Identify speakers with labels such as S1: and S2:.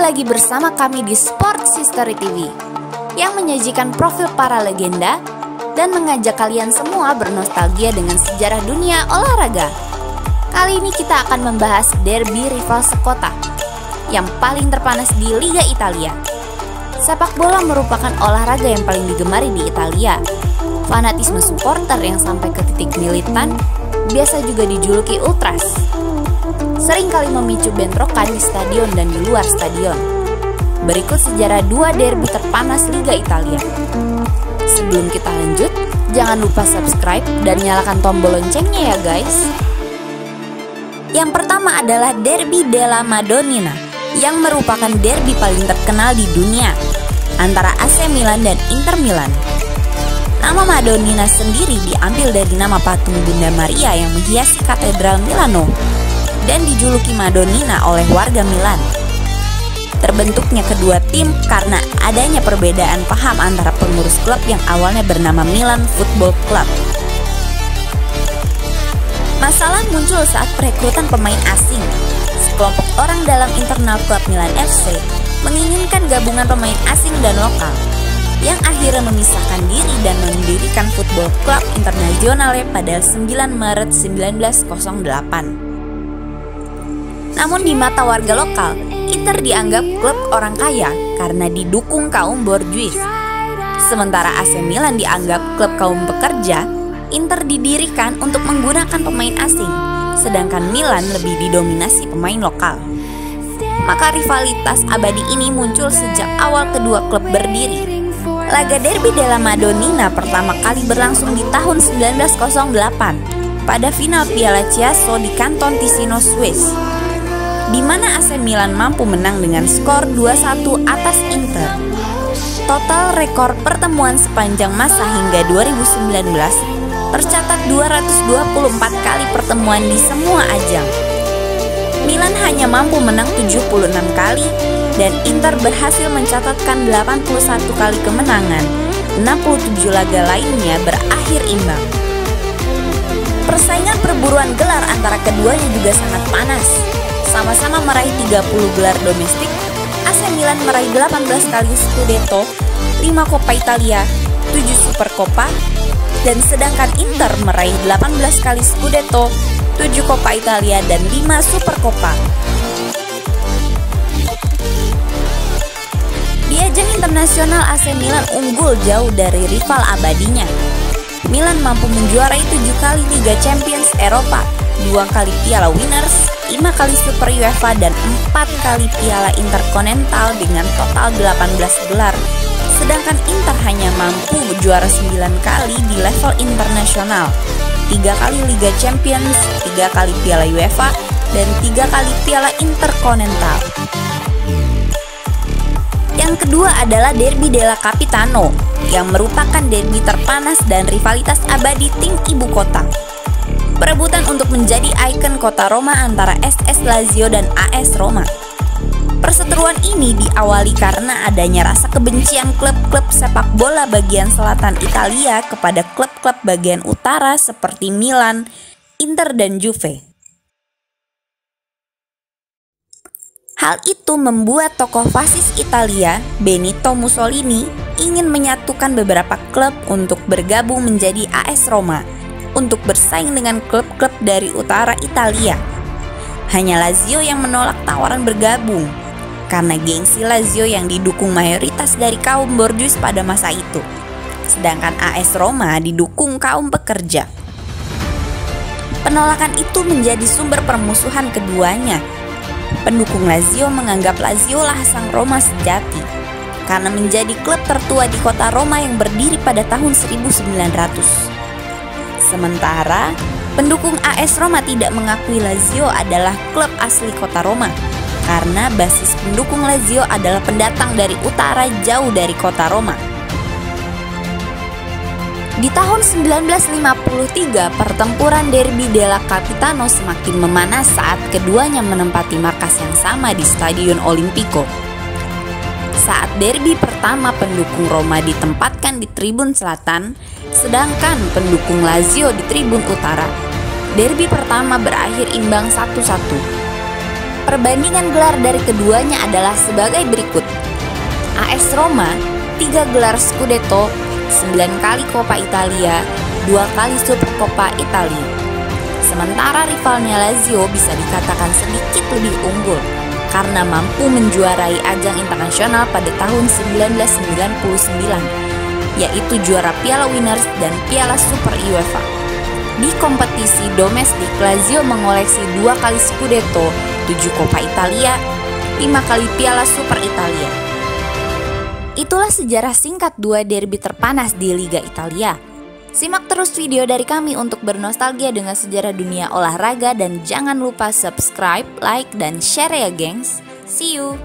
S1: lagi bersama kami di Sports History TV yang menyajikan profil para legenda dan mengajak kalian semua bernostalgia dengan sejarah dunia olahraga. Kali ini kita akan membahas derby rival sekota yang paling terpanas di Liga Italia. Sepak bola merupakan olahraga yang paling digemari di Italia. Fanatisme supporter yang sampai ke titik militan biasa juga dijuluki ultras. Sering kali memicu bentrokan di stadion dan di luar stadion. Berikut sejarah dua derby terpanas Liga Italia. Sebelum kita lanjut, jangan lupa subscribe dan nyalakan tombol loncengnya ya guys. Yang pertama adalah Derby della Madonnina, yang merupakan derby paling terkenal di dunia antara AC Milan dan Inter Milan. Nama Madonnina sendiri diambil dari nama patung Bunda Maria yang menghiasi Katedral Milano dan dijuluki Madonnina oleh warga Milan. Terbentuknya kedua tim karena adanya perbedaan paham antara pengurus klub yang awalnya bernama Milan Football Club. Masalah muncul saat perekrutan pemain asing. Sekelompok orang dalam internal klub Milan FC menginginkan gabungan pemain asing dan lokal, yang akhirnya memisahkan diri dan mendirikan Football Club Internazionale pada 9 Maret 1908. Namun di mata warga lokal, Inter dianggap klub orang kaya karena didukung kaum borjuis. Sementara AC Milan dianggap klub kaum pekerja. Inter didirikan untuk menggunakan pemain asing, sedangkan Milan lebih didominasi pemain lokal. Maka rivalitas abadi ini muncul sejak awal kedua klub berdiri. Laga Derby della Madonnina pertama kali berlangsung di tahun 1908 pada final Piala Chiasso di kanton Ticino, Swiss, di mana AC Milan mampu menang dengan skor 2-1 atas Inter. Total rekor pertemuan sepanjang masa hingga 2019 tercatat 224 kali pertemuan di semua ajang. Milan hanya mampu menang 76 kali dan Inter berhasil mencatatkan 81 kali kemenangan. 67 laga lainnya berakhir imbang. Persaingan perburuan gelar antara keduanya juga sangat panas. Sama-sama meraih 30 gelar domestik, AC Milan meraih 18 kali Scudetto, 5 Coppa Italia, 7 Supercoppa, dan sedangkan Inter meraih 18 kali Scudetto, 7 Coppa Italia, dan 5 Supercoppa. Di ajang internasional AC Milan unggul jauh dari rival abadinya. Milan mampu menjuarai 7 kali Liga Champions Eropa, 2 kali Piala Winners, 5 kali Super UEFA, dan 4 kali Piala Interkontinental dengan total 18 gelar. Sedangkan Inter hanya mampu juara 9 kali di level internasional, 3 kali Liga Champions, 3 kali Piala UEFA, dan 3 kali Piala Interkontinental. Yang kedua adalah Derby della Capitano, yang merupakan derby terpanas dan rivalitas abadi tim ibu kota. Perebutan untuk menjadi ikon kota Roma antara SS Lazio dan AS Roma. Perseteruan ini diawali karena adanya rasa kebencian klub-klub sepak bola bagian selatan Italia kepada klub-klub bagian utara seperti Milan, Inter, dan Juve. Hal itu membuat tokoh fasis Italia, Benito Mussolini, ingin menyatukan beberapa klub untuk bergabung menjadi AS Roma untuk bersaing dengan klub-klub dari utara Italia. Hanya Lazio yang menolak tawaran bergabung karena gengsi Lazio yang didukung mayoritas dari kaum borjuis pada masa itu, sedangkan AS Roma didukung kaum pekerja. Penolakan itu menjadi sumber permusuhan keduanya. Pendukung Lazio menganggap Lazio lah sang Roma sejati karena menjadi klub tertua di kota Roma yang berdiri pada tahun 1900. Sementara pendukung AS Roma tidak mengakui Lazio adalah klub asli kota Roma karena basis pendukung Lazio adalah pendatang dari utara jauh dari kota Roma. Di tahun 1953, pertempuran Derby della Capitano semakin memanas saat keduanya menempati markas yang sama di Stadion Olimpico. Saat derby pertama, pendukung Roma ditempatkan di tribun selatan, sedangkan pendukung Lazio di tribun utara. Derby pertama berakhir imbang 1-1. Perbandingan gelar dari keduanya adalah sebagai berikut. AS Roma 3 gelar Scudetto, 9 kali Coppa Italia, 2 kali Supercoppa Italia. Sementara rivalnya Lazio bisa dikatakan sedikit lebih unggul karena mampu menjuarai ajang internasional pada tahun 1999, yaitu juara Piala Winners dan Piala Super UEFA. Di kompetisi domestik, Lazio mengoleksi 2 kali Scudetto, 7 Coppa Italia, 5 kali Piala Super Italia. Itulah sejarah singkat 2 derby terpanas di Liga Italia. Simak terus video dari kami untuk bernostalgia dengan sejarah dunia olahraga dan jangan lupa subscribe, like, dan share ya gengs. See you!